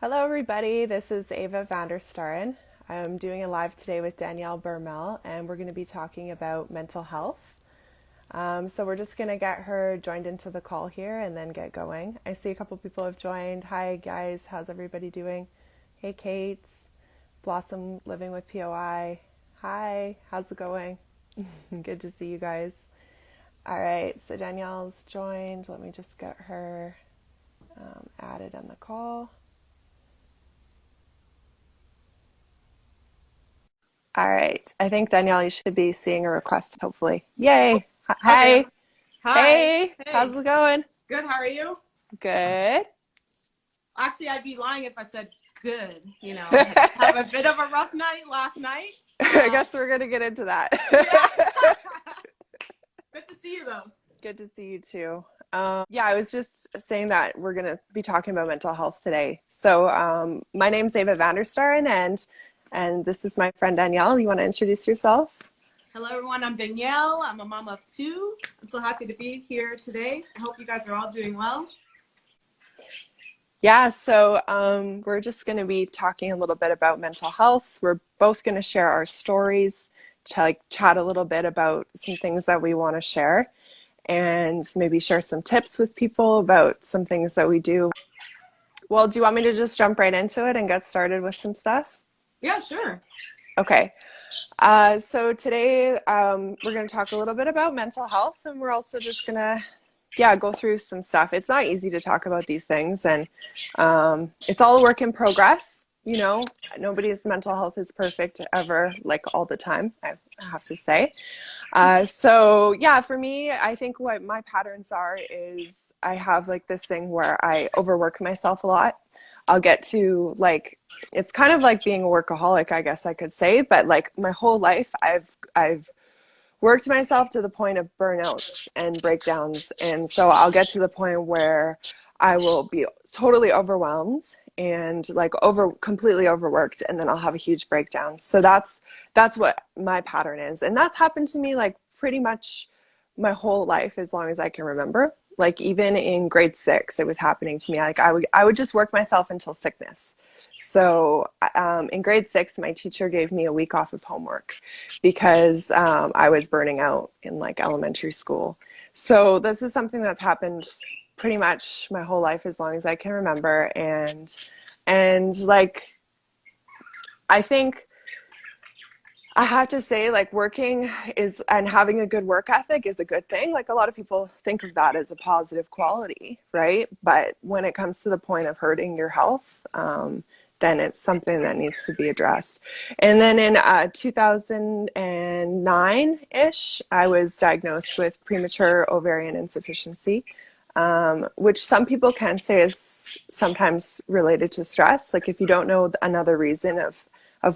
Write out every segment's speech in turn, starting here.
Hello, everybody. This is Ava Vanderstarren. I'm doing a live today with Danielle Burmel, and we're going to be talking about mental health. So we're just going to get her joined into the call here and then get going. I see a couple people have joined. Hi, guys. How's everybody doing? Hey, Kate. Blossom living with POI. Hi. How's it going? Good to see you guys. All right. So Danielle's joined. Let me just get her added on the call. All right. I think, Danielle, you should be seeing a request, hopefully. Yay. Okay. Hi. Hi. Hey. How's Hey. it going? Good. How are you? Good. Actually, I'd be lying if I said good. I had have a bit of a rough night last night. I guess we're going to get into that. Yeah. Good to see you though. Good to see you too. Yeah, I was just saying that we're going to be talking about mental health today. So my name's Ava Vanderstarren, and this is my friend Danielle. You want to introduce yourself? Hello, everyone. I'm Danielle. I'm a mom of two. I'm so happy to be here today. I hope you guys are all doing well. Yeah, so we're just going to be talking a little bit about mental health. We're both going to share our stories, chat a little bit about some things that we want to share, and maybe share some tips with people about some things that we do. Well, do you want me to just jump right into it and get started with some stuff? Yeah, sure. Okay. So today we're going to talk a little bit about mental health, and we're also just going to go through some stuff. It's not easy to talk about these things, and it's all a work in progress. Nobody's mental health is perfect ever, like all the time, I have to say. So yeah, for me, I think what my patterns are is I have like this thing where I overwork myself a lot. I'll get to it's kind of like being a workaholic, I guess I could say, but like my whole life I've worked myself to the point of burnouts and breakdowns. And so I'll get to the point where I will be totally overwhelmed and completely overworked, and then I'll have a huge breakdown. So that's what my pattern is. And that's happened to me like pretty much my whole life as long as I can remember. Like even in grade 6, it was happening to me. Like I would just work myself until sickness. So in grade 6, my teacher gave me a week off of homework because I was burning out in like elementary school. So this is something that's happened pretty much my whole life as long as I can remember. And like, I think I have to say, like, working is and having a good work ethic is a good thing. Like, a lot of people think of that as a positive quality, right? But when it comes to the point of hurting your health, then it's something that needs to be addressed. And then in 2009-ish, I was diagnosed with premature ovarian insufficiency, which some people can say is sometimes related to stress. Like if you don't know another reason of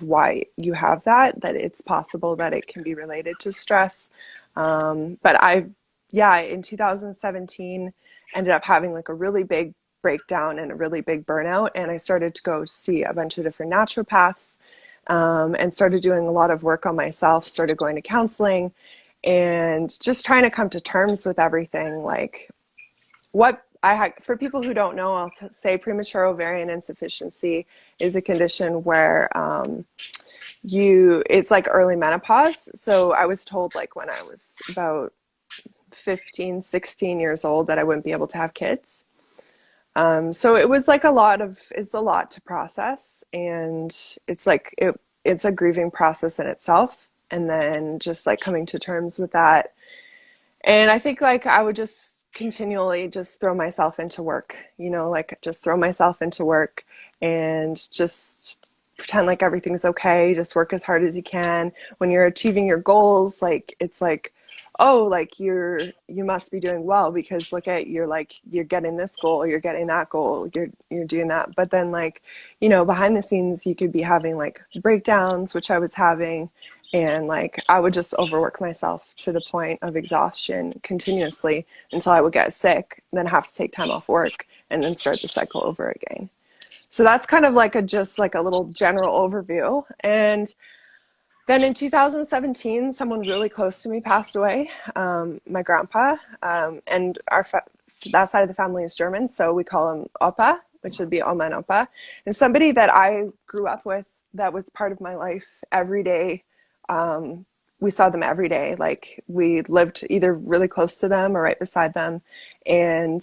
why you have that it's possible that it can be related to stress. In 2017, ended up having like a really big breakdown and a really big burnout. And I started to go see a bunch of different naturopaths, and started doing a lot of work on myself, started going to counseling and just trying to come to terms with everything. Like what I had, for people who don't know, I'll say premature ovarian insufficiency is a condition where it's like early menopause. So I was told like when I was about 15, 16 years old that I wouldn't be able to have kids. So it was like it's a lot to process, and it's a grieving process in itself. And then just like coming to terms with that. And I think like I would just continually just throw myself into work, like just throw myself into work and just pretend like everything's okay. Just work as hard as you can. When you're achieving your goals, like it's like, oh, like you must be doing well because look at you're getting this goal, you're getting that goal, you're doing that. But then like, behind the scenes you could be having like breakdowns, which I was having, and like I would just overwork myself to the point of exhaustion continuously until I would get sick, then have to take time off work and then start the cycle over again. So that's kind of like just like a little general overview. And then in 2017, someone really close to me passed away, my grandpa, and that side of the family is German, so we call him Opa. which would be Oma and Opa, and somebody that I grew up with that was part of my life every day. We saw them every day. Like we lived either really close to them or right beside them. And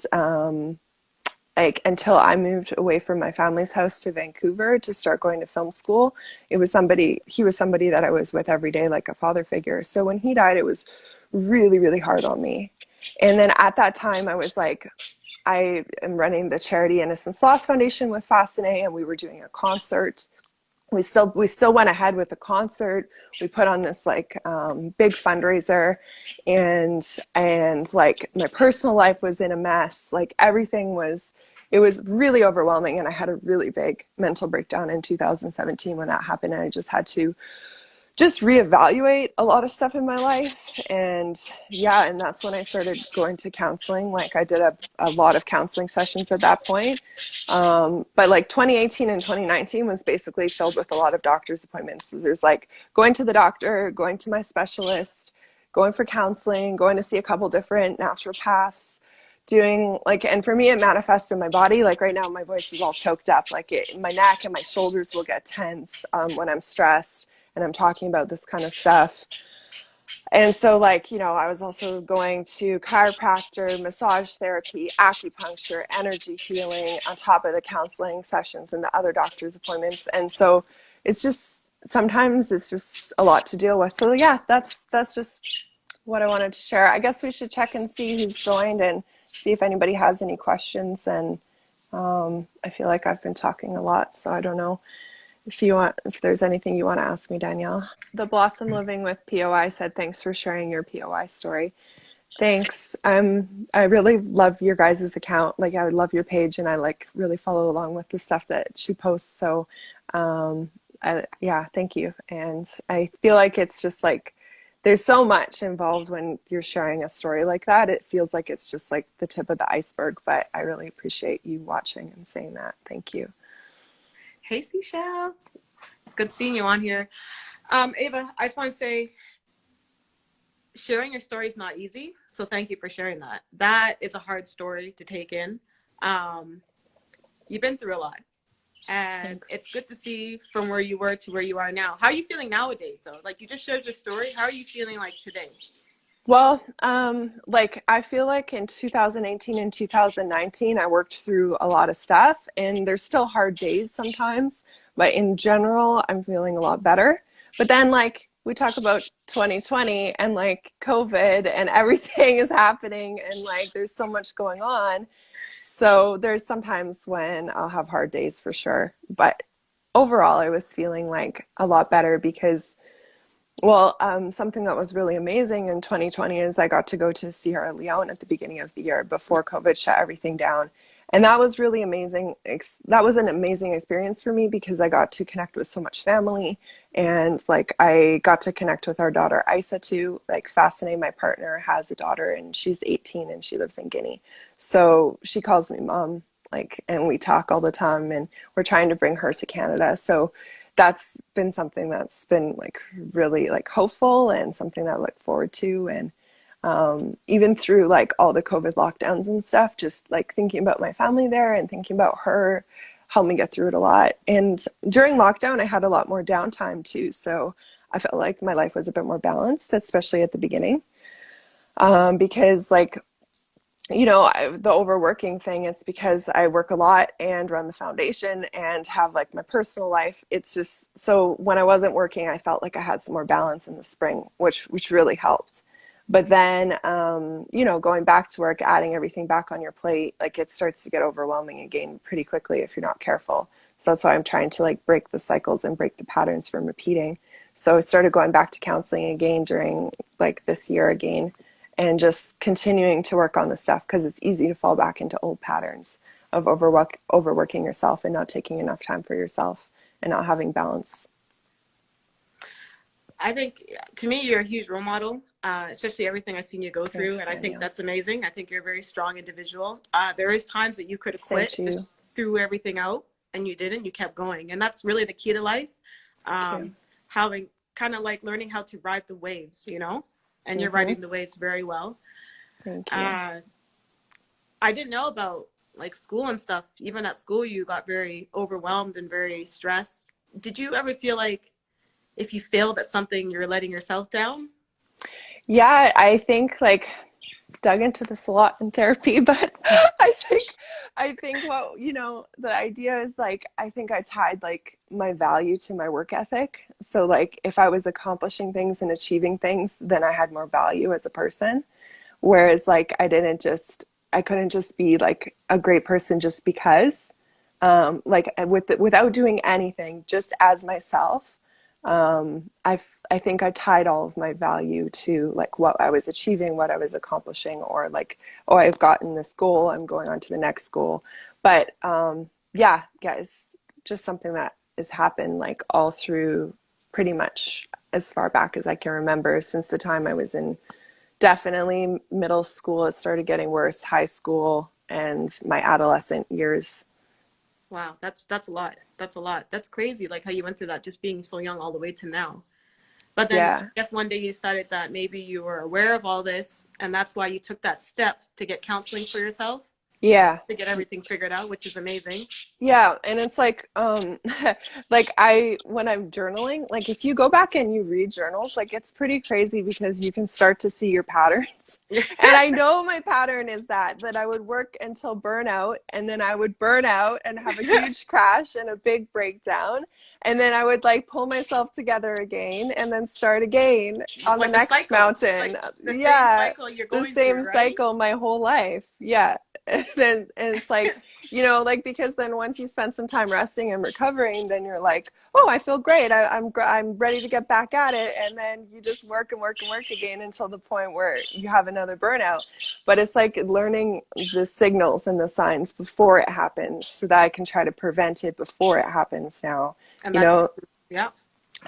like until I moved away from my family's house to Vancouver to start going to film school, he was somebody that I was with every day, like a father figure. So when he died, it was really, really hard on me. And then at that time, I was like, I am running the charity Innocence Lost Foundation with Fascinate, and we were doing a concert. We still went ahead with the concert. We put on this like big fundraiser, and like my personal life was in a mess. Like it was really overwhelming, and I had a really big mental breakdown in 2017 when that happened, and I just had to just reevaluate a lot of stuff in my life. And yeah, and that's when I started going to counseling. Like I did a lot of counseling sessions at that point. But like 2018 and 2019 was basically filled with a lot of doctor's appointments. So there's like going to the doctor, going to my specialist, going for counseling, going to see a couple different naturopaths, doing like, and for me, it manifests in my body. Like right now, my voice is all choked up. Like my neck and my shoulders will get tense when I'm stressed and I'm talking about this kind of stuff. And so like, I was also going to chiropractor, massage therapy, acupuncture, energy healing on top of the counseling sessions and the other doctor's appointments. And so sometimes it's just a lot to deal with. So yeah, that's just what I wanted to share. I guess we should check and see who's joined and see if anybody has any questions. And I feel like I've been talking a lot, so I don't know. If there's anything you want to ask me, Danielle. The Blossom Living with POI said, thanks for sharing your POI story. Thanks. I really love your guys' account. Like I love your page, and I like really follow along with the stuff that she posts. So yeah, thank you. And I feel like it's just like, there's so much involved when you're sharing a story like that. It feels like it's just like the tip of the iceberg, but I really appreciate you watching and saying that. Thank you. Hey, Seashell. It's good seeing you on here. Ava, I just want to say, sharing your story is not easy. So thank you for sharing that. That is a hard story to take in. You've been through a lot. And Thanks. It's good to see from where you were to where you are now. How are you feeling nowadays, though? Like you just shared your story. How are you feeling like today? Well, like I feel like in 2018 and 2019, I worked through a lot of stuff, and there's still hard days sometimes, but in general, I'm feeling a lot better. But then like we talk about 2020 and like COVID and everything is happening, and like there's so much going on. So there's sometimes when I'll have hard days for sure. But overall, I was feeling like a lot better because something that was really amazing in 2020 is I got to go to Sierra Leone at the beginning of the year before COVID shut everything down. And that was really amazing. That was an amazing experience for me because I got to connect with so much family. And like I got to connect with our daughter Isa too. Like Fascinate, my partner, has a daughter and she's 18 and she lives in Guinea. So she calls me mom, like, and we talk all the time, and we're trying to bring her to Canada. So that's been something that's been like really like hopeful and something that I look forward to. And even through like all the COVID lockdowns and stuff, just like thinking about my family there and thinking about her helped me get through it a lot. And during lockdown, I had a lot more downtime too. So I felt like my life was a bit more balanced, especially at the beginning. Because like, the overworking thing is because I work a lot and run the foundation and have like my personal life. It's just, so when I wasn't working, I felt like I had some more balance in the spring, which really helped. But then, going back to work, adding everything back on your plate, like it starts to get overwhelming again pretty quickly if you're not careful. So that's why I'm trying to like break the cycles and break the patterns from repeating. So I started going back to counseling again during like this year again, and just continuing to work on the stuff because it's easy to fall back into old patterns of overworking yourself and not taking enough time for yourself and not having balance. I think to me, you're a huge role model, especially everything I've seen you go through. Thanks, and I think Danielle. that's amazing. I think you're a very strong individual. There is times that you could have Same quit, to just you. threw everything out, and you didn't. You kept going. And that's really the key to life. Having kind of like learning how to ride the waves, and you're riding the waves very well. Thank you. I didn't know about like school and stuff. Even at school, you got very overwhelmed and very stressed. Did you ever feel like if you failed at something, you're letting yourself down? Yeah, I think like dug into this a lot in therapy, but I think what, the idea is like I think I tied like my value to my work ethic. So like if I was accomplishing things and achieving things, then I had more value as a person. Whereas like I couldn't just be like a great person just because, without doing anything, just as myself. I think I tied all of my value to like what I was achieving, what I was accomplishing, or like, oh, I've gotten this goal, I'm going on to the next goal. But yeah, it's just something that has happened like all through pretty much as far back as I can remember, since the time I was in definitely middle school. It started getting worse, high school, and my adolescent years. Wow, that's a lot. That's a lot. That's crazy. Like how you went through that just being so young all the way to now. But then I Yeah. guess one day you decided that maybe you were aware of all this and that's why you took that step to get counseling for yourself Yeah. to get everything figured out, which is amazing. Yeah, and it's like like when I'm journaling, like if you go back and you read journals, like it's pretty crazy because you can start to see your patterns. And I know my pattern is that I would work until burnout, and then I would burn out and have a huge crash and a big breakdown, and then I would like pull myself together again and then start again It's on the like a next cycle. It's like mountain. the same Yeah, cycle you're the going same through, right? cycle my whole life. Yeah. And it's like, like because then once you spend some time resting and recovering, then you're like, oh, I feel great. I'm ready to get back at it. And then you just work and work and work again until the point where you have another burnout. But it's like learning the signals and the signs before it happens so that I can try to prevent it before it happens now, And you that's, know? yeah.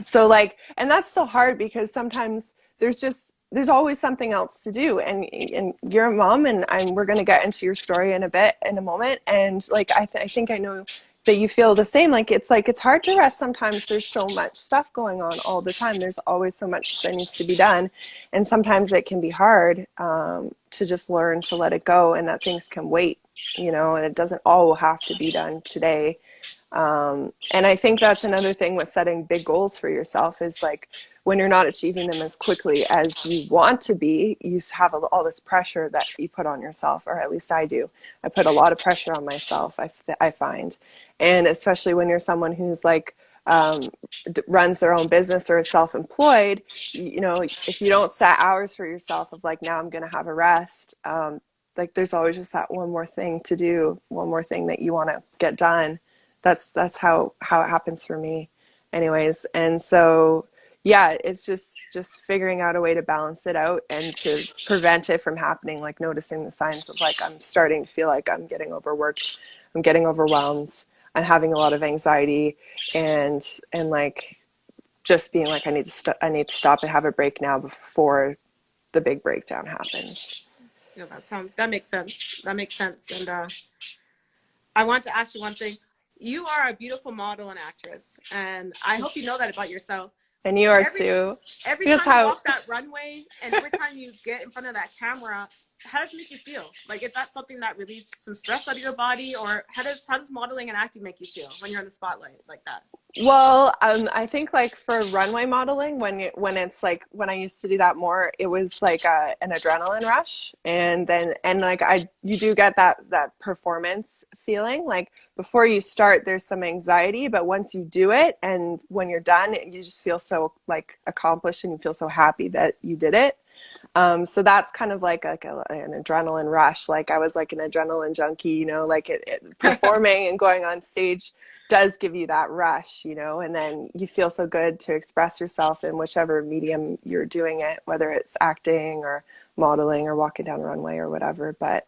So like, and that's still hard because sometimes there's always something else to do, and you're a mom, and we're going to get into your story in a moment, and like I think I know that you feel the same. Like it's hard to rest sometimes. There's so much stuff going on all the time. There's always so much that needs to be done, and sometimes it can be hard to just learn to let it go and that things can wait, and it doesn't all have to be done today. And I think that's another thing with setting big goals for yourself is like when you're not achieving them as quickly as you want to be, you have all this pressure that you put on yourself, or at least I do. I put a lot of pressure on myself, I find. And especially when you're someone who's like, runs their own business or is self-employed, if you don't set hours for yourself of like, now I'm going to have a rest, like there's always just that one more thing to do, one more thing that you want to get done. That's how it happens for me anyways. And so yeah, it's just figuring out a way to balance it out and to prevent it from happening, like noticing the signs of like I'm starting to feel like I'm getting overworked, I'm getting overwhelmed, I'm having a lot of anxiety, and like just being like I need to stop and have a break now before the big breakdown happens. Yeah, that makes sense. That makes sense. And I want to ask you one thing. You are a beautiful model and actress, and I hope you know that about yourself. And you are Every too. every Because time you how walk that runway and every time you get in front of that camera, how does it make you feel? Like, is that something that relieves some stress out of your body, or how does modeling and acting make you feel when you're in the spotlight like that? Well, I think like for runway modeling, when it's like when I used to do that more, it was like an adrenaline rush, and like you do get that performance feeling. Like before you start, there's some anxiety, but once you do it, and when you're done, you just feel so like accomplished, and you feel so happy that you did it. So that's kind of like an adrenaline rush. Like I was like an adrenaline junkie, like performing and going on stage does give you that rush, and then you feel so good to express yourself in whichever medium you're doing it, whether it's acting or modeling or walking down a runway or whatever. But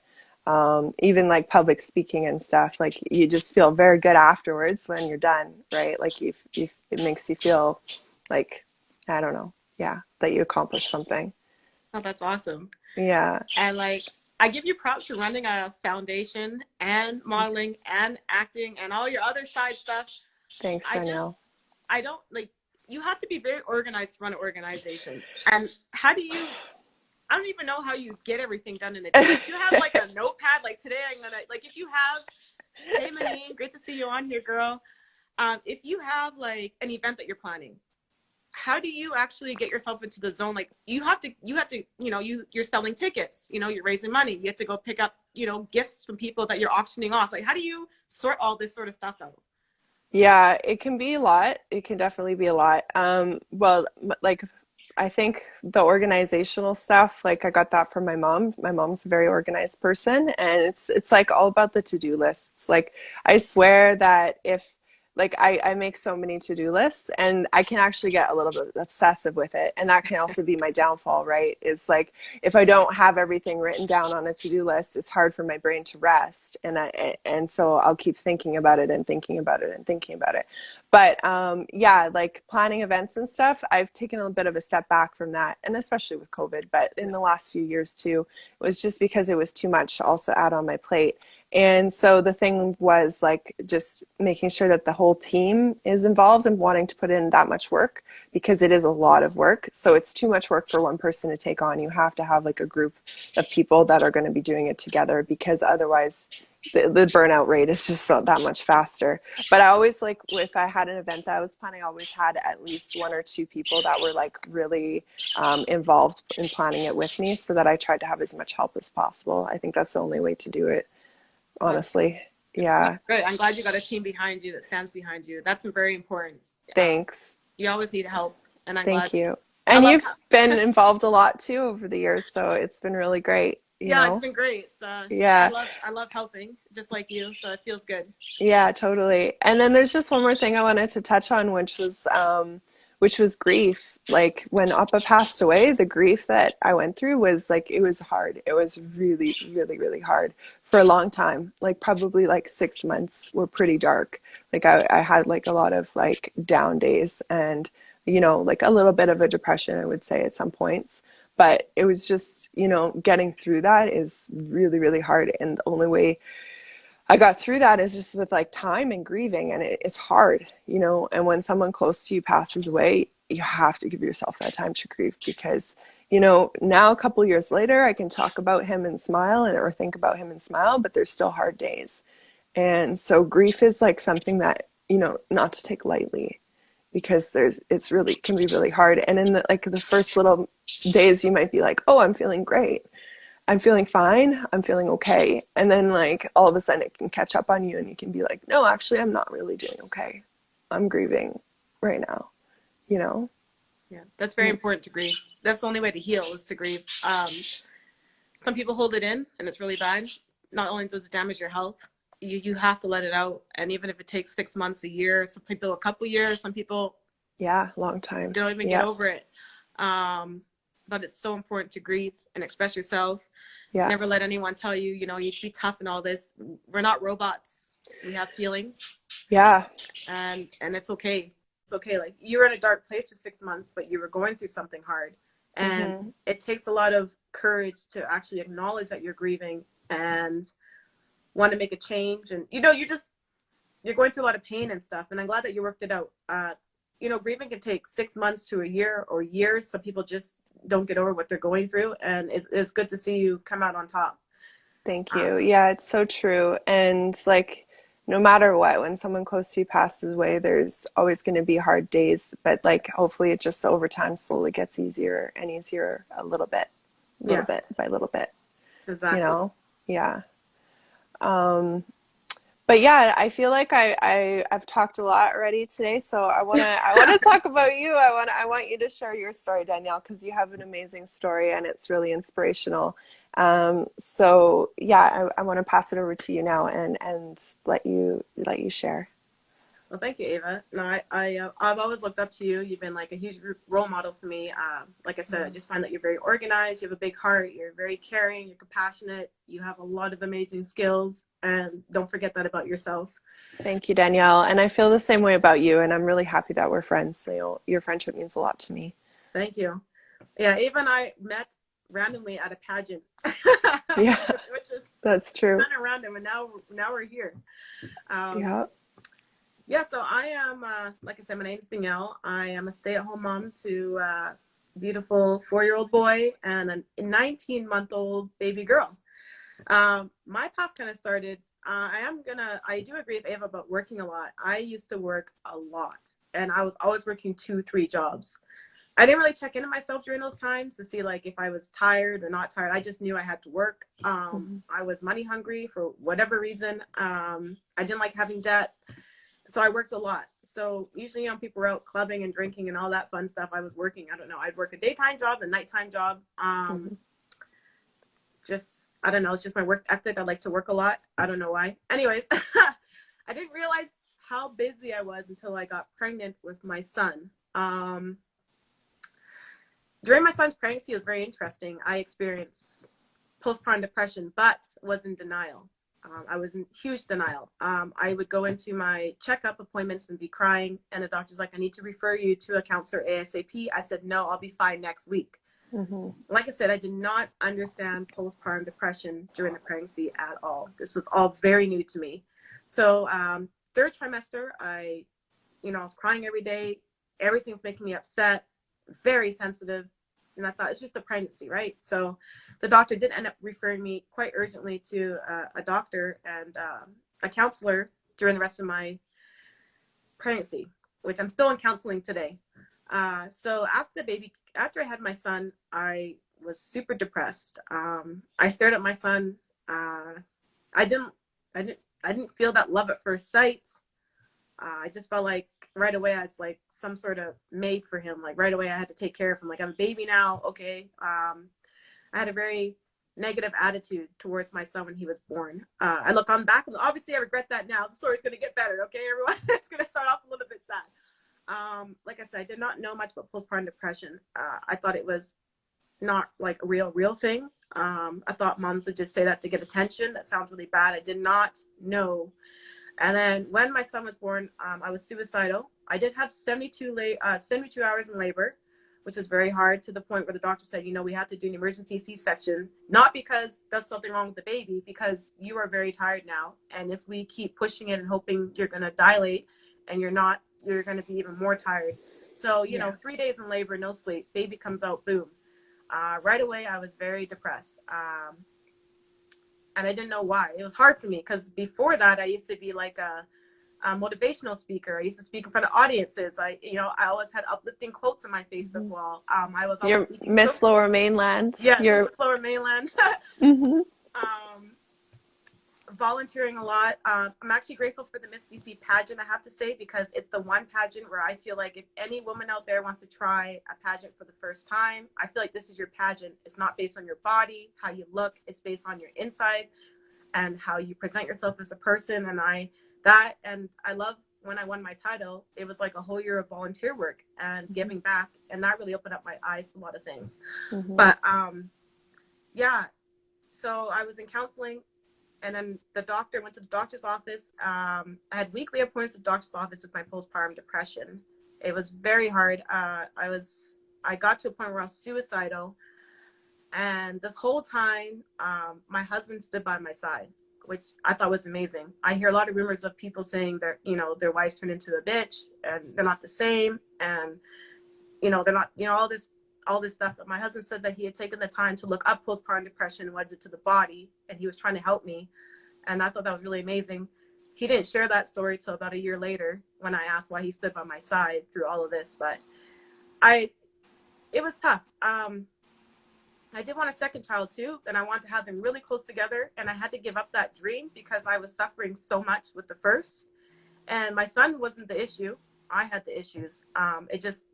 even like public speaking and stuff, like you just feel very good afterwards when you're done, right? Like it makes you feel like, I don't know, yeah, that you accomplished something. Oh, that's awesome. Yeah. And like, I give you props for running a foundation and modeling and acting and all your other side stuff. Thanks, I Danielle. just, I don't like, you have to be very organized to run an organization. And how do you, I don't even know how you get everything done in a day. If you have like a notepad, like today I'm gonna, like if you have, hey Manine, great to see you on here, girl. If you have like an event that you're planning, how do you actually get yourself into the zone? Like you have to, you know, you're selling tickets, you know, you're raising money. You have to go pick up, you know, gifts from people that you're auctioning off. Like, how do you sort all this sort of stuff out? Yeah, it can be a lot. It can definitely be a lot. Well, like I think the organizational stuff, like I got that from my mom. My mom's a very organized person, and it's like all about the to-do lists. Like I swear that if like I make so many to-do lists and I can actually get a little bit obsessive with it. And that can also be my downfall, right? Is like if I don't have everything written down on a to-do list, it's hard for my brain to rest. And so I'll keep thinking about it and thinking about it and thinking about it. But yeah, like planning events and stuff, I've taken a bit of a step back from that, and especially with COVID. But in the last few years too, it was just because it was too much to also add on my plate. And so the thing was like just making sure that the whole team is involved and wanting to put in that much work, because it is a lot of work. So it's too much work for one person to take on. You have to have like a group of people that are going to be doing it together, because otherwise the burnout rate is just so that much faster. But I always, like if I had an event that I was planning, I always had at least one or two people that were like really involved in planning it with me, so that I tried to have as much help as possible. I think that's the only way to do it, honestly. Yeah. Good. I'm glad you got a team behind you that stands behind you. That's very important. Thanks. You always need help, and I'm Thank glad. you. I And love you've been involved a lot too over the years, so it's been really great, you yeah, it's know? been great. Yeah. I love helping just like you, so it feels good. Yeah, totally. And then there's just one more thing I wanted to touch on, which was grief. Like when Appa passed away, the grief that I went through was like, it was hard. It was really, really, really hard for a long time. Like probably like 6 months were pretty dark. Like I had like a lot of like down days and, you know, like a little bit of a depression, I would say at some points. But it was just, you know, getting through that is really, really hard. And the only way I got through that is just with like time and grieving, and it's hard, you know. And when someone close to you passes away, you have to give yourself that time to grieve, because, you know, now a couple years later, I can talk about him and smile, or think about him and smile, but there's still hard days. And so grief is like something that, you know, not to take lightly, because it's really can be really hard. And in the first little days, you might be like, oh, I'm feeling great. I'm feeling fine. I'm feeling okay. And then like all of a sudden it can catch up on you, and you can be like, no, actually, I'm not really doing okay. I'm grieving right now, you know? Yeah, that's very important to grieve. That's the only way to heal, is to grieve. Some people hold it in, and it's really bad. Not only does it damage your health, you have to let it out. And even if it takes 6 months, a year, some people a couple years, some people Long time. don't even get over it. But it's so important to grieve and express yourself. Yeah. Never let anyone tell you, you know, you should be tough and all this. We're not robots. We have feelings. Yeah. And it's okay. It's okay. Like you were in a dark place for 6 months, but you were going through something hard. And it takes a lot of courage to actually acknowledge that you're grieving and want to make a change. And, you know, you're going through a lot of pain and stuff. And I'm glad that you worked it out. You know, grieving can take 6 months to a year or years. Some people just don't get over what they're going through. And it's good to see you come out on top. Thank you. Yeah, it's so true. And like, no matter what, when someone close to you passes away, there's always going to be hard days, but like, hopefully it just over time slowly gets easier and easier a little bit by little bit, Exactly. you know? Yeah. But yeah, I feel like I've talked a lot already today, so I wanna talk about you. I want you to share your story, Danielle, because you have an amazing story and it's really inspirational. So yeah, I want to pass it over to you now and let you share. Well, thank you, Ava. No, I've always looked up to you. You've been like a huge role model for me. Like I said, I just find that you're very organized. You have a big heart. You're very caring. You're compassionate. You have a lot of amazing skills. And don't forget that about yourself. Thank you, Danielle. And I feel the same way about you. And I'm really happy that we're friends. You know, your friendship means a lot to me. Thank you. Yeah, Ava and I met randomly at a pageant. Yeah, which is that's true. kind of random. And now we're here. Yeah. Yeah, so I am, like I said, my name is Danielle. I am a stay-at-home mom to beautiful 4-year-old boy and a 19-month-old baby girl. My path kind of started, I do agree with Ava about working a lot. I used to work a lot, and I was always working 2-3 jobs. I didn't really check into myself during those times to see like if I was tired or not tired. I just knew I had to work. I was money hungry for whatever reason. I didn't like having debt. So I worked a lot. So usually, people were out clubbing and drinking and all that fun stuff. I was working, I don't know, I'd work a daytime job, a nighttime job. I don't know, it's just my work ethic. I like to work a lot. I don't know why. Anyways, I didn't realize how busy I was until I got pregnant with my son. During my son's pregnancy, it was very interesting. I experienced postpartum depression, but was in denial. I was in huge denial. I would go into my checkup appointments and be crying, and the doctor's like, I need to refer you to a counselor ASAP. I said, no, I'll be fine next week. Like I said, I did not understand postpartum depression during the pregnancy at all. This was all very new to me. So third trimester, I was crying every day. Everything's making me upset, very sensitive. And I thought, it's just a pregnancy, right? So the doctor did end up referring me quite urgently to a doctor and a counselor during the rest of my pregnancy, which I'm still in counseling today. So after I had my son, I was super depressed. I stared at my son. I didn't feel that love at first sight. I just felt like right away I was like some sort of made for him. Like right away I had to take care of him. Like, I'm a baby now. Okay. I had a very negative attitude towards my son when he was born. I look on back and obviously I regret that now. The story's going to get better. Okay, everyone. It's going to start off a little bit sad. Like I said, I did not know much about postpartum depression. I thought it was not like a real thing. I thought moms would just say that to get attention. That sounds really bad. I did not know. And then when my son was born, I was suicidal. I did have 72 hours in labor, which is very hard, to the point where the doctor said, we have to do an emergency C-section, not because there's something wrong with the baby, because you are very tired now. And if we keep pushing it and hoping you're going to dilate and you're not, you're going to be even more tired. So, 3 days in labor, no sleep, baby comes out, boom. Right away, I was very depressed. And I didn't know why. It was hard for me because before that, I used to be like a motivational speaker. I used to speak in front of audiences. I always had uplifting quotes on my Facebook wall. I was always Miss Lower Mainland. Yeah, Miss Lower Mainland. Volunteering a lot. I'm actually grateful for the Miss BC pageant, I have to say, because it's the one pageant where I feel like if any woman out there wants to try a pageant for the first time, I feel like this is your pageant. It's not based on your body, how you look. It's based on your inside and how you present yourself as a person. And I love when I won my title, it was like a whole year of volunteer work and giving back. And that really opened up my eyes to a lot of things. But so I was in counseling. And then went to the doctor's office. I had weekly appointments at the doctor's office with my postpartum depression. It was very hard. I got to a point where I was suicidal. And this whole time, my husband stood by my side, which I thought was amazing. I hear a lot of rumors of people saying that, their wives turn into a bitch and they're not the same. And, they're not, all this stuff. But my husband said that he had taken the time to look up postpartum depression and what it did to the body, and he was trying to help me. And I thought that was really amazing. He didn't share that story till about a year later when I asked why he stood by my side through all of this. But it was tough. I did want a second child too, and I wanted to have them really close together. And I had to give up that dream because I was suffering so much with the first. And my son wasn't the issue. I had the issues. It just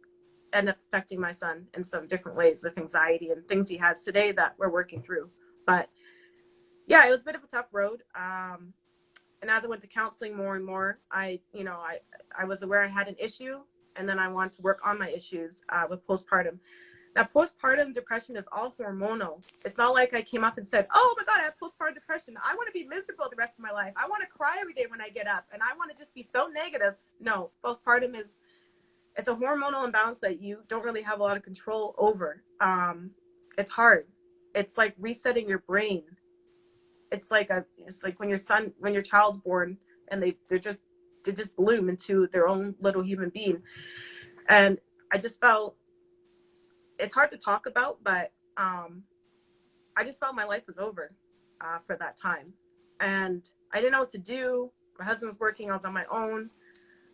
ended up affecting my son in some different ways with anxiety and things he has today that we're working through. But yeah, it was a bit of a tough road. And as I went to counseling more and more, I was aware I had an issue, and then I wanted to work on my issues with postpartum. Now, postpartum depression is all hormonal. It's not like I came up and said, oh my God, I have postpartum depression. I want to be miserable the rest of my life. I want to cry every day when I get up, and I want to just be so negative. No, postpartum it's a hormonal imbalance that you don't really have a lot of control over. It's hard. It's like resetting your brain. It's like when your child's born and they just bloom into their own little human being. And I just felt it's hard to talk about, but I just felt my life was over for that time. And I didn't know what to do. My husband was working. I was on my own.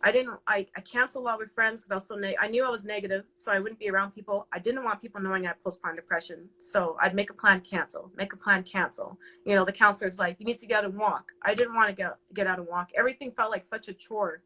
I canceled a lot with friends because I was so I knew I was negative, so I wouldn't be around people. I didn't want people knowing I had postpartum depression. So I'd make a plan, cancel, make a plan, cancel. You know, the counselor's like, you need to get out and walk. I didn't want to get out and walk. Everything felt like such a chore.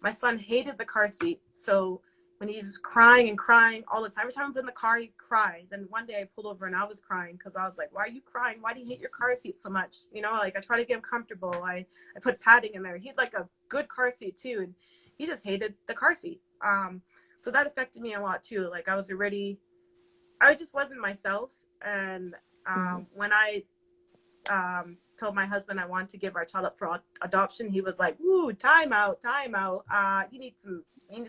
My son hated the car seat. So when he's crying and crying all the time, every time I'm in the car, he'd cry. Then one day I pulled over and I was crying because I was like, why are you crying? Why do you hate your car seat so much? You know, like I try to get him comfortable. I put padding in there. He had like a good car seat too. And he just hated the car seat. So that affected me a lot too. Like I just wasn't myself. And when I told my husband I wanted to give our child up for adoption, he was like, "Ooh, time out. You need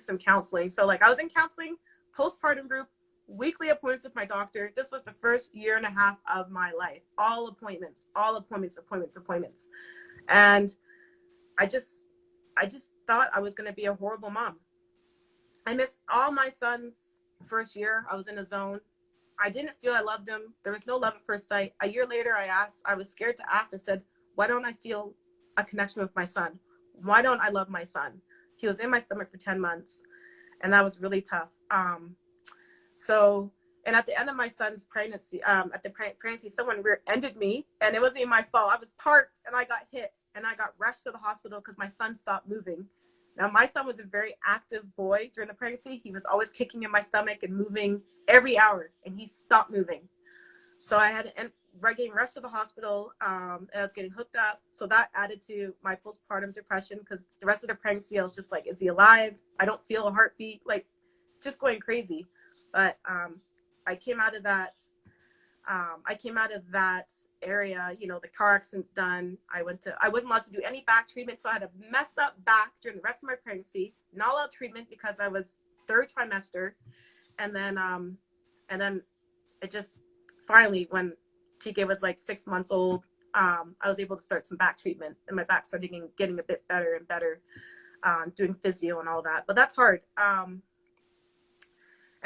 some counseling." So like I was in counseling, postpartum group, weekly appointments with my doctor. This was the first year and a half of my life. All appointments. And I just thought I was going to be a horrible mom. I missed all my son's first year. I was in a zone. I didn't feel I loved him. There was no love at first sight. A year later, I was scared to ask. I said, why don't I feel a connection with my son? Why don't I love my son? He was in my stomach for 10 months, and that was really tough. And at the end of my son's pregnancy, someone rear-ended me, and it wasn't even my fault. I was parked, and I got hit, and I got rushed to the hospital because my son stopped moving. Now, my son was a very active boy during the pregnancy. He was always kicking in my stomach and moving every hour, and he stopped moving. So I had getting rushed to the hospital, and I was getting hooked up. So that added to my postpartum depression because the rest of the pregnancy, I was just like, is he alive? I don't feel a heartbeat, like just going crazy. But I came out of that area, you know, the car accident's done. I wasn't allowed to do any back treatment. So I had a messed up back during the rest of my pregnancy, not allowed treatment because I was third trimester. And then it just finally, when TK was like 6 months old, I was able to start some back treatment and my back started getting a bit better and better, doing physio and all that, but that's hard. And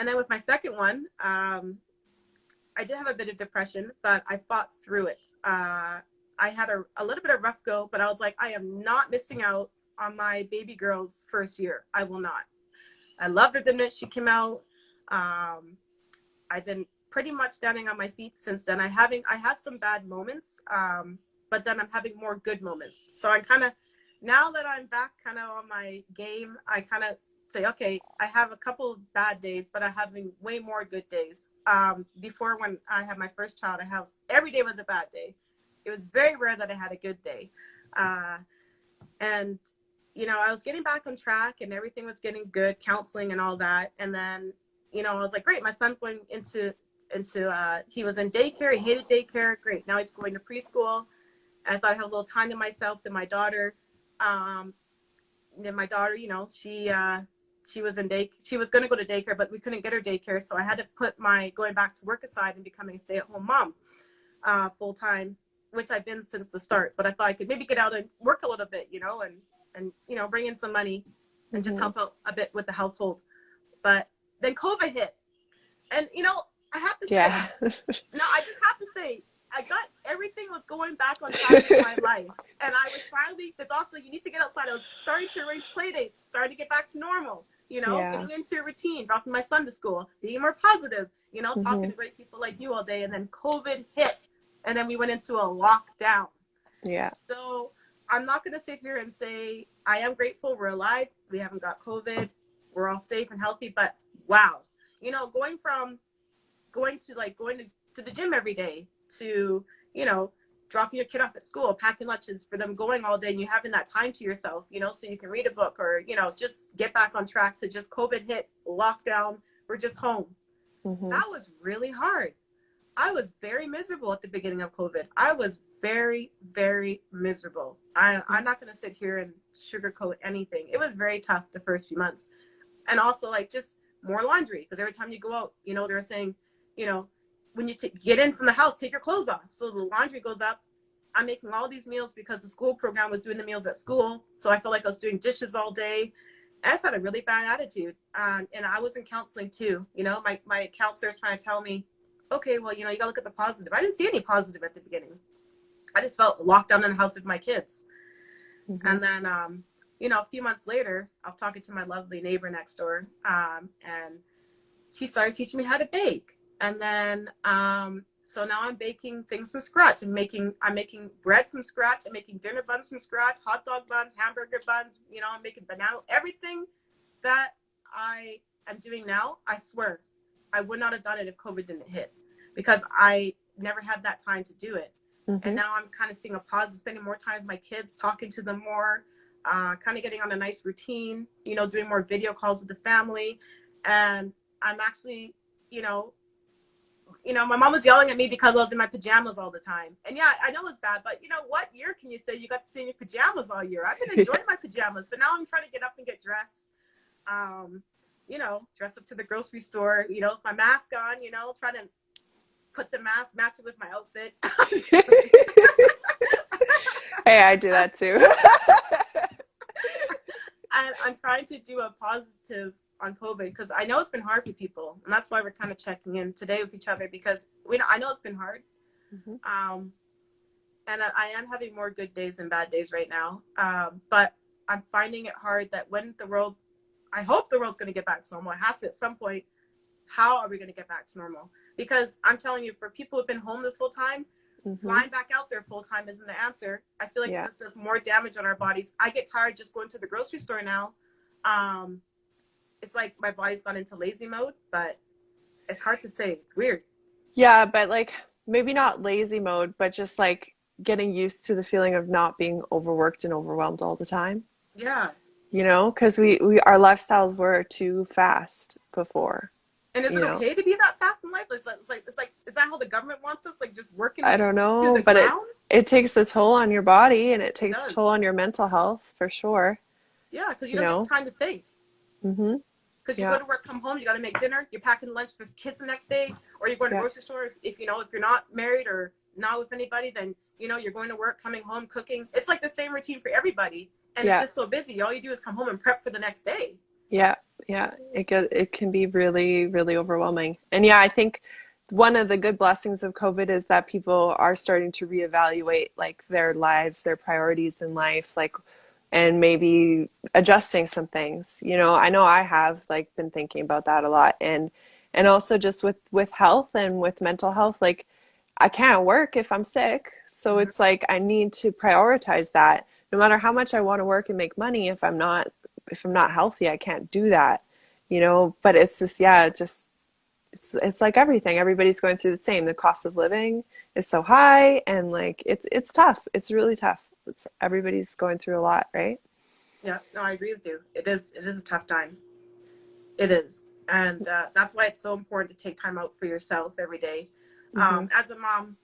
then with my second one, I did have a bit of depression, but I fought through it. I had a little bit of rough go, but I was like, I am not missing out on my baby girl's first year. I will not. I loved her the minute she came out. I've been pretty much standing on my feet since then. I have some bad moments, but then I'm having more good moments. So I'm kind of, now that I'm back kind of on my game, I kind of say, okay, I have a couple of bad days, but I'm having way more good days. Before, when I had my first child, every day was a bad day. It was very rare that I had a good day. And, you know, I was getting back on track and everything was getting good, counseling and all that. And then, you know, I was like, great, my son's going into he was in daycare. He hated daycare. Great. Now he's going to preschool. And I thought I had a little time to myself, to my daughter. Then my daughter, you know, she was in she was going to go to daycare, but we couldn't get her daycare. So I had to put my going back to work aside and becoming a stay-at-home mom full time, which I've been since the start. But I thought I could maybe get out and work a little bit, you know, and you know, bring in some money and just help out a bit with the household. But then COVID hit. And, you know, I have to say, no, I just have to say, I got everything was going back on track in my life. And I was finally, the doctor said, you need to get outside. I was starting to arrange play dates, starting to get back to normal, you know, getting into a routine, dropping my son to school, being more positive, you know, talking to great people like you all day. And then COVID hit. And then we went into a lockdown. Yeah. So I'm not going to sit here and say, I am grateful we're alive. We haven't got COVID. We're all safe and healthy. But wow, you know, going to the gym every day to, you know, dropping your kid off at school, packing lunches for them, going all day, and you having that time to yourself, you know, so you can read a book or, you know, just get back on track to just COVID hit, lockdown, we're just home. That was really hard. I was very miserable at the beginning of COVID. I was very, very miserable. I'm not going to sit here and sugarcoat anything. It was very tough the first few months. And also, like, just more laundry, because every time you go out, you know, they're saying, you know, when you get in from the house, take your clothes off. So the laundry goes up. I'm making all these meals because the school program was doing the meals at school. So I felt like I was doing dishes all day. I just had a really bad attitude. And I was in counseling too. You know, my counselor's trying to tell me, okay, well, you know, you gotta look at the positive. I didn't see any positive at the beginning. I just felt locked down in the house with my kids. Mm-hmm. And then, you know, a few months later, I was talking to my lovely neighbor next door, and she started teaching me how to bake. And then, so now I'm baking things from scratch. I'm making bread from scratch. I'm making dinner buns from scratch, hot dog buns, hamburger buns. You know, I'm making banana, everything that I am doing now. I swear, I would not have done it if COVID didn't hit, because I never had that time to do it. Mm-hmm. And now I'm kind of seeing a positive, spending more time with my kids, talking to them more, kind of getting on a nice routine, you know, doing more video calls with the family. And I'm actually, you know, my mom was yelling at me because I was in my pajamas all the time. And yeah, I know it's bad, but you know, what year can you say you got to stay in your pajamas all year? I've been enjoying my pajamas, but now I'm trying to get up and get dressed, you know, dress up to the grocery store, you know, with my mask on, you know, try to put the mask, match it with my outfit. Hey, I do that too. And I'm trying to do a positive on COVID, because I know it's been hard for people, and that's why we're kind of checking in today with each other, because I know it's been hard. Mm-hmm. And I am having more good days than bad days right now, but I'm finding it hard that when I hope the world's going to get back to normal. It has to at some point. How are we going to get back to normal? Because I'm telling you, for people who've been home this whole time, Mm-hmm. flying back out there full time isn't the answer. I feel like it just does more damage on our bodies. I get tired just going to the grocery store now. It's like my body's gone into lazy mode, but it's hard to say. It's weird. Yeah, but like maybe not lazy mode, but just like getting used to the feeling of not being overworked and overwhelmed all the time. Yeah. You know, because we our lifestyles were too fast before. And is You it know, okay to be that fast in life? It's like, is that how the government wants us? Like just working I don't to know, the but ground? it takes a toll on your body and it It takes a does. toll on your mental health for sure. Yeah, because you You don't get know? time to think. Mm-hmm. Because you go Yeah. to work, come home, you got to make dinner, you're packing lunch for kids the next day, or you're going to the Yeah. grocery store. If you know, if you're not married or not with anybody, then you know you're going to work, coming home, cooking. It's like the same routine for everybody, and it's Yeah. just so busy. All you do is come home and prep for the next day. Yeah. Yeah. It can be really, really overwhelming. And yeah, I think one of the good blessings of COVID is that people are starting to reevaluate like their lives, their priorities in life, like, and maybe adjusting some things. You know, I know I have like been thinking about that a lot, and also just with health and with mental health, like I can't work if I'm sick. So Mm-hmm. it's like I need to prioritize that. No matter how much I want to work and make money, if I'm not healthy, I can't do that. You know, but it's just yeah, it's like everything. Everybody's going through the same. The cost of living is so high and like it's tough. It's really tough. Everybody's going through a lot, right? Yeah, no, I agree with you. It is a tough time. It is, and that's why it's so important to take time out for yourself every day. Mm-hmm. As a mom,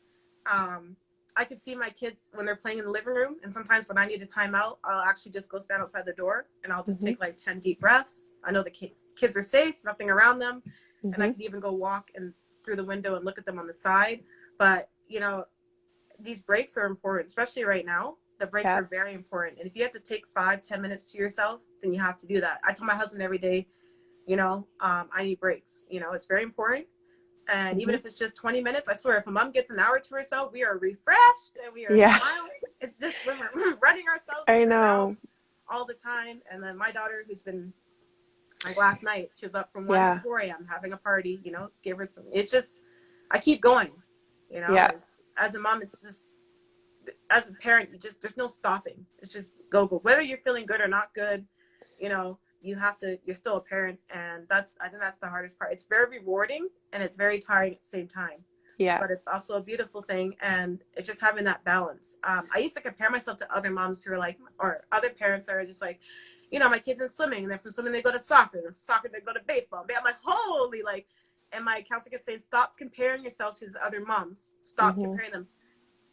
I can see my kids when they're playing in the living room, and sometimes when I need a time out, I'll actually just go stand outside the door and I'll just Mm-hmm. take like 10 deep breaths. I know the kids are safe, nothing around them, and I Mm-hmm. can even go walk and through the window and look at them on the side. But you know, these breaks are important, especially right now. The breaks Yeah. are very important, and if you have to take 5-10 minutes to yourself, then you have to do that. I tell my husband every day, you know, I need breaks. You know, it's very important. And even Mm-hmm. if it's just 20 minutes, I swear, if a mom gets an hour to herself, we are refreshed and we are Yeah. smiling. It's just when we're running ourselves I around know. all the time. And then my daughter, who's been, like last night, she was up from 1 to Yeah. 4 a.m. having a party, you know, give her some. It's just, I keep going, you know. Yeah. As a mom, it's just, as a parent, there's no stopping. It's just go. Whether you're feeling good or not good, you know, you're still a parent, and I think that's the hardest part. It's very rewarding and it's very tiring at the same time, Yeah. but it's also a beautiful thing, and it's just having that balance. I used to compare myself to other moms who are like, or other parents that are just like, you know, my kids in swimming, and then from swimming they go to soccer, and from soccer they go to baseball. I'm like, holy, like, and my counselor kept saying, stop comparing yourself to these other moms. Stop Mm-hmm. comparing them.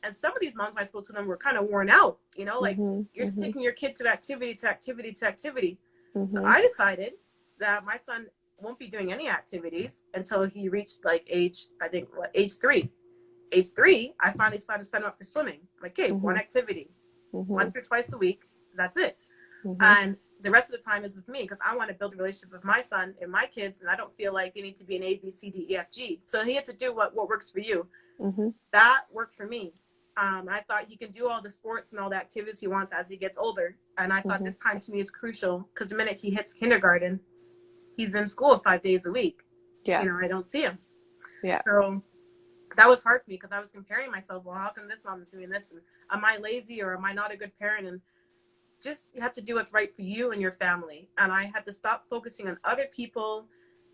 And some of these moms when I spoke to them were kind of worn out, you know, like Mm-hmm. you're just Mm-hmm. taking your kid to activity to activity to activity. So Mm-hmm. I decided that my son won't be doing any activities until he reached like age 3. Age 3, I finally started to sign up for swimming. I'm like, okay, Mm-hmm. one activity, Mm-hmm. once or twice a week, that's it. Mm-hmm. And the rest of the time is with me because I want to build a relationship with my son and my kids, and I don't feel like they need to be an A, B, C, D, E, F, G. So he had to do what works for you. Mm-hmm. That worked for me. I thought he can do all the sports and all the activities he wants as he gets older. And I thought Mm-hmm. this time to me is crucial because the minute he hits kindergarten, he's in school 5 days a week. Yeah. You know, I don't see him. Yeah. So that was hard for me because I was comparing myself. Well, how come this mom is doing this? And am I lazy or am I not a good parent? And just you have to do what's right for you and your family. And I had to stop focusing on other people.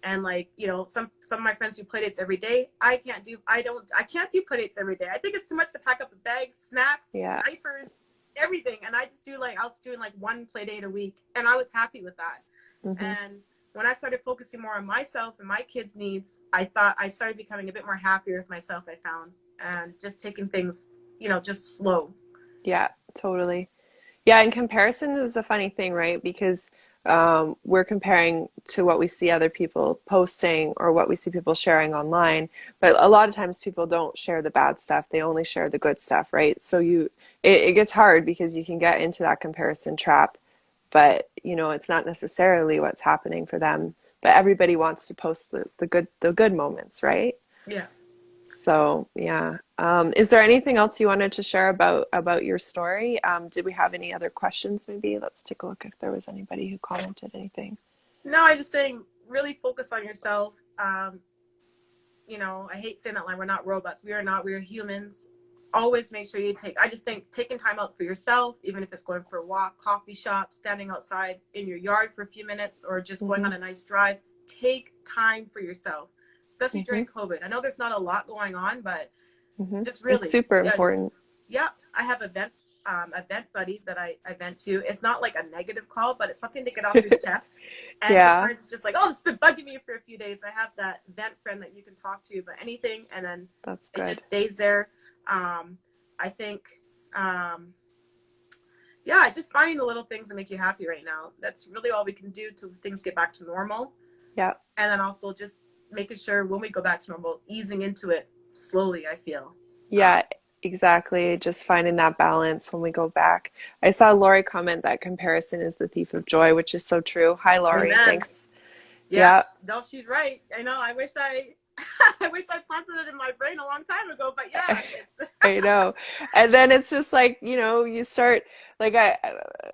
And like, you know, some of my friends do play dates every day. I can't do play dates every day. I think it's too much to pack up a bag, snacks, diapers, everything. And I was doing like one play date a week. And I was happy with that. Mm-hmm. And when I started focusing more on myself and my kids' needs, I thought I started becoming a bit more happier with myself, I found, and just taking things, you know, just slow. Yeah, totally. Yeah, and comparison is a funny thing, right? Because we're comparing to what we see other people posting or what we see people sharing online. But a lot of times people don't share the bad stuff. They only share the good stuff, right? So it gets hard because you can get into that comparison trap. But, you know, it's not necessarily what's happening for them. But everybody wants to post the good moments, right? Yeah. So, yeah. Is there anything else you wanted to share about your story? Did we have any other questions maybe? Let's take a look if there was anybody who commented anything. No, I'm just saying really focus on yourself. You know, I hate saying that line. We're not robots. We are not. We are humans. Always make sure I just think taking time out for yourself, even if it's going for a walk, coffee shop, standing outside in your yard for a few minutes, or just going on a nice drive, take time for yourself, especially during COVID. I know there's not a lot going on, but just really. It's super important. Yeah. I have a vent buddy that I vent to. It's not like a negative call, but it's something to get off your chest. And sometimes it's just like, oh, it's been bugging me for a few days. I have that vent friend that you can talk to about anything, and then that's good. It just stays there. I think, just finding the little things that make you happy right now. That's really all we can do till things get back to normal. Yeah. And then also just making sure when we go back to normal, easing into it slowly, I feel. Yeah, exactly. Just finding that balance when we go back. I saw Lori comment that comparison is the thief of joy, which is so true. Hi, Lori. Amen. Thanks. Yeah. No, she's right. I know. I wish I planted it in my brain a long time ago, but yeah. I know. And then it's just like, you know, you start like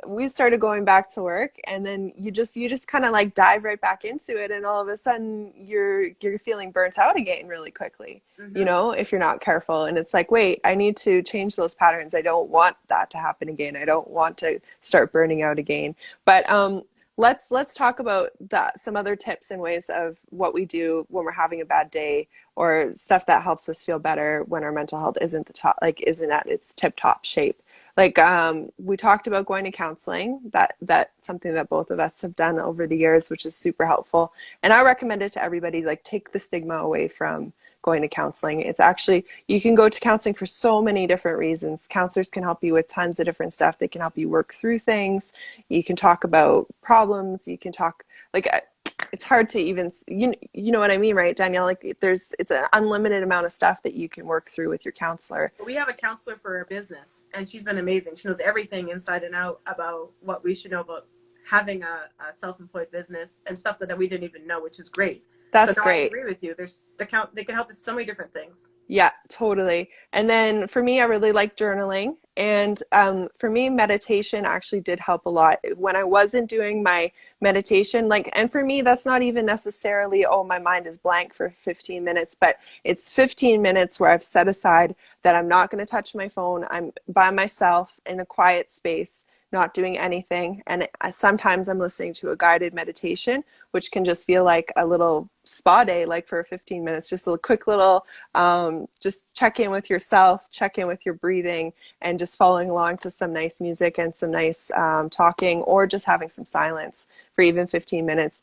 we started going back to work, and then you just kind of like dive right back into it, and all of a sudden you're feeling burnt out again really quickly, you know, if you're not careful. And it's like, wait, I need to change those patterns. I don't want that to happen again. I don't want to start burning out again. But let's talk about some other tips and ways of what we do when we're having a bad day, or stuff that helps us feel better when our mental health isn't at its tip-top shape. Like we talked about going to counseling. That's something that both of us have done over the years, which is super helpful. And I recommend it to everybody. Like, take the stigma away from going to counseling. It's actually, you can go to counseling for so many different reasons. Counselors can help you with tons of different stuff. They can help you work through things. You can talk about problems. You can talk, like, it's hard to even, you know what I mean, right, Danielle? Like, it's an unlimited amount of stuff that you can work through with your counselor. We have a counselor for our business, and she's been amazing. She knows everything inside and out about what we should know about having a self-employed business and stuff that we didn't even know, which is great. That's great. I great. agree with you. They can help with so many different things. Yeah, totally. And then for me, I really like journaling. And for me, meditation actually did help a lot. When I wasn't doing my meditation, and for me, that's not even necessarily, oh, my mind is blank for 15 minutes, but it's 15 minutes where I've set aside that I'm not going to touch my phone. I'm by myself in a quiet space, not doing anything. And sometimes I'm listening to a guided meditation, which can just feel like a little spa day, like for 15 minutes, just a quick little, just check in with yourself, check in with your breathing, and just following along to some nice music and some nice talking, or just having some silence for even 15 minutes.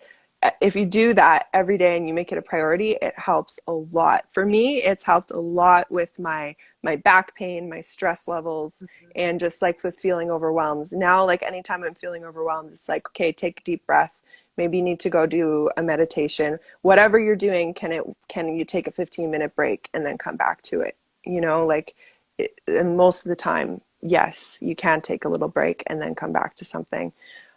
If you do that every day and you make it a priority, it helps a lot. For me, it's helped a lot with my back pain, my stress levels, and just like with feeling overwhelmed. Now, like anytime I'm feeling overwhelmed, it's like, okay, take a deep breath. Maybe you need to go do a meditation. Whatever you're doing, can you take a 15-minute break and then come back to it? You know, and most of the time, yes, you can take a little break and then come back to something.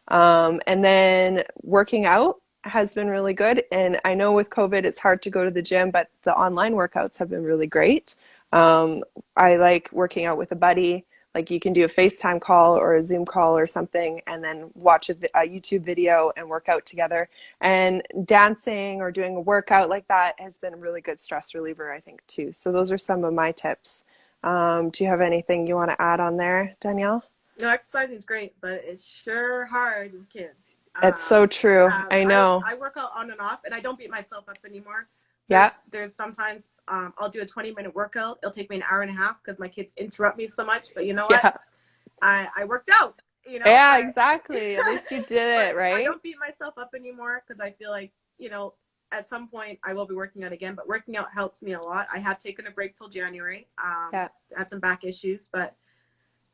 And then working out has been really good. And I know with COVID, it's hard to go to the gym, but the online workouts have been really great. I like working out with a buddy. Like you can do a FaceTime call or a Zoom call or something, and then watch a YouTube video and work out together. And dancing or doing a workout like that has been a really good stress reliever, I think, too. So those are some of my tips. Do you have anything you want to add on there, Danielle? No, exercising is great, but it's sure hard with kids. It's so true. I know. I work out on and off, and I don't beat myself up anymore. Yeah. There's sometimes I'll do a 20-minute workout. It'll take me an hour and a half because my kids interrupt me so much. But you know what? Yeah. I worked out. Yeah, exactly. At least you did it, right? I don't beat myself up anymore because I feel like, at some point I will be working out again. But working out helps me a lot. I have taken a break till January. Yeah. Had some back issues, but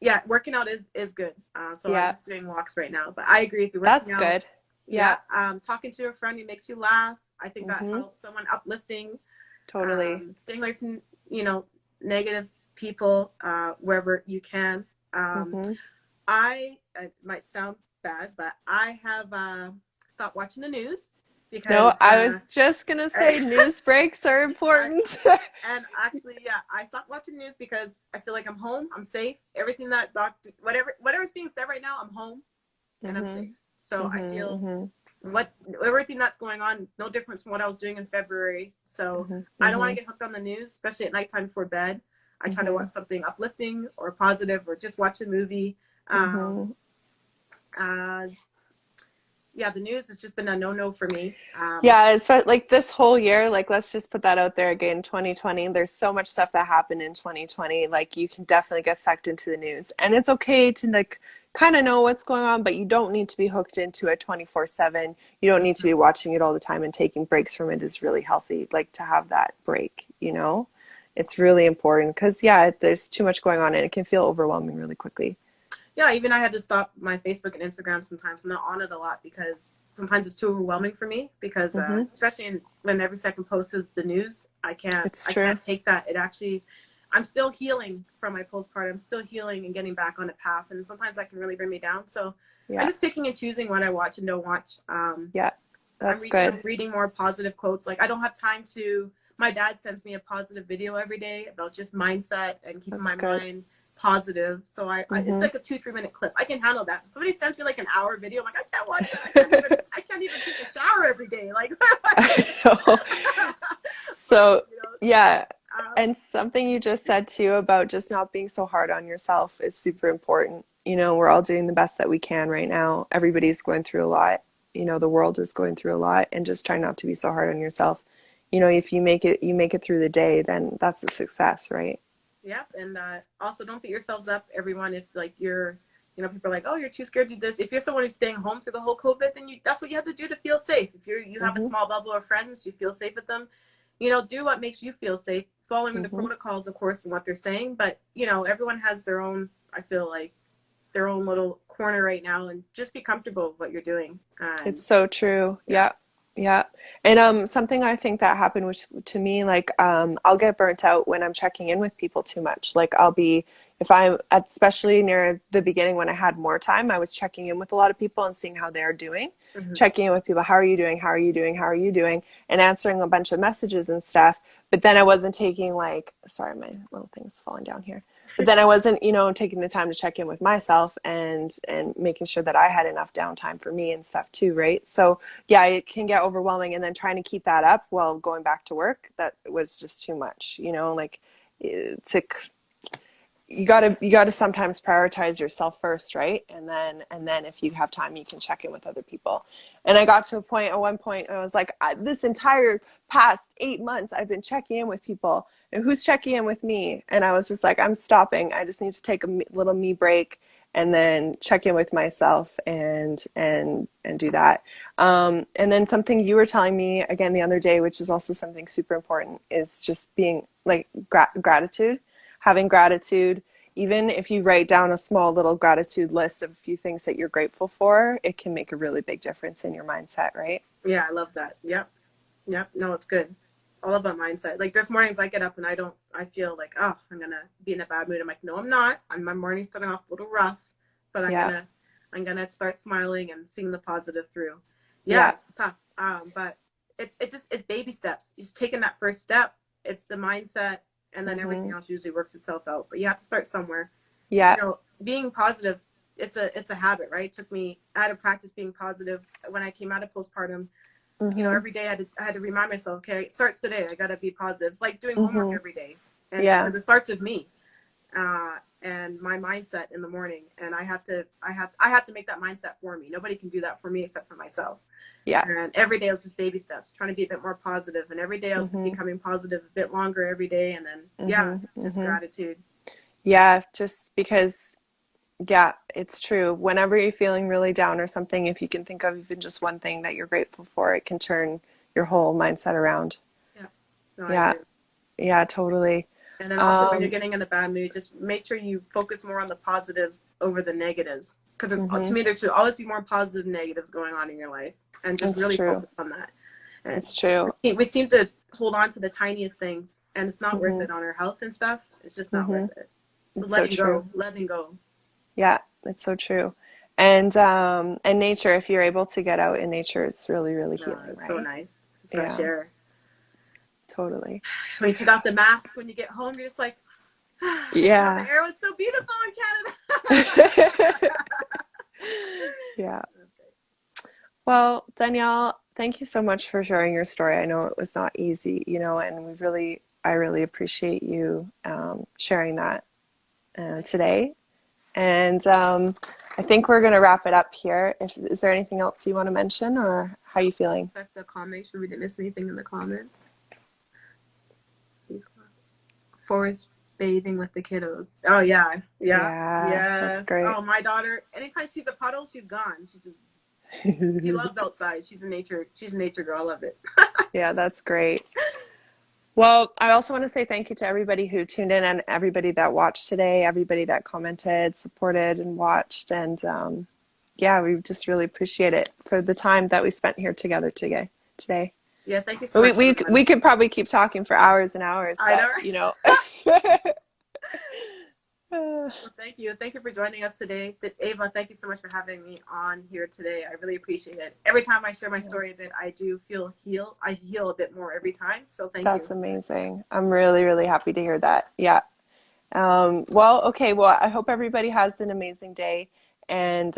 yeah, working out is good. So I'm just doing walks right now. But I agree with you. That's good. Yeah. Talking to a friend who makes you laugh. I think that helps. Someone uplifting. Totally. Staying away from, negative people wherever you can. It might sound bad, but I have stopped watching the news because. No, I was just going to say news breaks are important. And actually, I stopped watching news because I feel like I'm home, I'm safe. Everything that whatever's being said right now, I'm home and I'm safe. So I feel everything that's going on, no difference from what I was doing in February. So I don't want to get hooked on the news, especially at nighttime before bed. I try to watch something uplifting or positive, or just watch a movie. The news has just been a no-no for me. It's like this whole year, like let's just put that out there again, 2020, there's so much stuff that happened in 2020. Like you can definitely get sucked into the news, and it's okay to like kind of know what's going on, but you don't need to be hooked into it 24/7. You don't need to be watching it all the time, and taking breaks from it is really healthy. Like to have that break, it's really important because there's too much going on and it can feel overwhelming really quickly. Yeah, even I had to stop my Facebook and Instagram sometimes. I'm not on it a lot because sometimes it's too overwhelming for me because especially when every second post is the news, I can't take that. I'm still healing from my postpartum. I'm still healing and getting back on a path. And sometimes that can really bring me down. So I'm just picking and choosing what I watch and don't watch. That's good. I'm reading more positive quotes. Like I don't have time my dad sends me a positive video every day about just mindset and keeping my mind positive. So it's like a 2-3 minute clip. I can handle that. Somebody sends me like an hour video. I'm like, I can't watch that. I can't even take a shower every day. Like, so and something you just said too about just not being so hard on yourself is super important. We're all doing the best that we can right now. Everybody's going through a lot. The world is going through a lot, and just try not to be so hard on yourself. If you make it through the day, then that's a success, right? Yep. And also don't beat yourselves up, everyone. If like you're, people are like, oh, you're too scared to do this. If you're someone who's staying home through the whole COVID, then that's what you have to do to feel safe. If you have a small bubble of friends, you feel safe with them, do what makes you feel safe, following the protocols, of course, and what they're saying. But, everyone has their own, I feel like, their own little corner right now, and just be comfortable with what you're doing. It's so true. Yeah. Yeah. And something I think that happened was to me, like I'll get burnt out when I'm checking in with people too much. Like if I'm, especially near the beginning when I had more time, I was checking in with a lot of people and seeing how they're doing, checking in with people. How are you doing? How are you doing? How are you doing? And answering a bunch of messages and stuff. But then I wasn't taking sorry, my little thing's falling down here. But then I wasn't, taking the time to check in with myself and making sure that I had enough downtime for me and stuff too, right? So it can get overwhelming, and then trying to keep that up while going back to work, that was just too much, you gotta sometimes prioritize yourself first, right? And then if you have time, you can check in with other people. And I got to a point, at one point, I was like, this entire past 8 months, I've been checking in with people, and who's checking in with me? And I was just like, I'm stopping. I just need to take a little me break and then check in with myself and do that. And then something you were telling me again the other day, which is also something super important, is just being like gratitude. Having gratitude, even if you write down a small little gratitude list of a few things that you're grateful for, it can make a really big difference in your mindset, right? Yeah, I love that. Yep. No, it's good. All about mindset. Like there's mornings I get up and I feel like, I'm going to be in a bad mood. I'm like, no, I'm not. My morning's starting off a little rough, but I'm I'm going to start smiling and seeing the positive through. Yeah, Yeah. it's tough. But it's baby steps. Just taking that first step. It's the mindset, and then everything else usually works itself out. But you have to start somewhere. Yeah. Being positive, it's a habit, right? I had to practice being positive when I came out of postpartum. Every day I had to remind myself, okay, it starts today. I got to be positive. It's like doing homework every day. And because it starts with me, and my mindset in the morning. And I have to make that mindset for me. Nobody can do that for me except for myself. Yeah. And every day I was just baby steps, trying to be a bit more positive. And every day I was becoming positive a bit longer every day. And then, just gratitude. Yeah. Just because, yeah, it's true. Whenever you're feeling really down or something, if you can think of even just one thing that you're grateful for, it can turn your whole mindset around. Yeah. No, Yeah. Yeah, totally. And then also when you're getting in a bad mood, just make sure you focus more on the positives over the negatives. Because to me, there should always be more positive and negatives going on in your life. And just really focus on that. And it's true. We seem to hold on to the tiniest things, and it's not worth it on our health and stuff. It's just not worth it. So letting go. Yeah, it's so true. And nature, if you're able to get out in nature, it's really, really healing, It's right? so nice. Fresh air. Totally. When you take off the mask, when you get home, you're just like, yeah. The air was so beautiful in Canada. Yeah. Well, Danielle, thank you so much for sharing your story. I know it was not easy, and I really appreciate you sharing that today. And I think we're going to wrap it up here. Is there anything else you want to mention, or how are you feeling? Check the comments. Sure we didn't miss anything in the comments. Forest bathing with the kiddos. Oh, yeah. That's great. Oh, my daughter, anytime she's a puddle, she's gone. She loves outside. She's a nature girl. I love it. Yeah, that's great. Well, I also want to say thank you to everybody who tuned in and everybody that watched today, everybody that commented, supported, and watched. And we just really appreciate it for the time that we spent here together today. Yeah, thank you so much. We could probably keep talking for hours and hours. I know. Well, thank you. Thank you for joining us today. Ava, thank you so much for having me on here today. I really appreciate it. Every time I share my story, that I do I heal a bit more every time. So thank you. That's amazing. I'm really, really happy to hear that. Yeah. Well, I hope everybody has an amazing day. And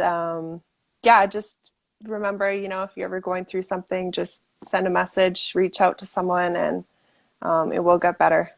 just remember, if you're ever going through something, just send a message, reach out to someone, and it will get better.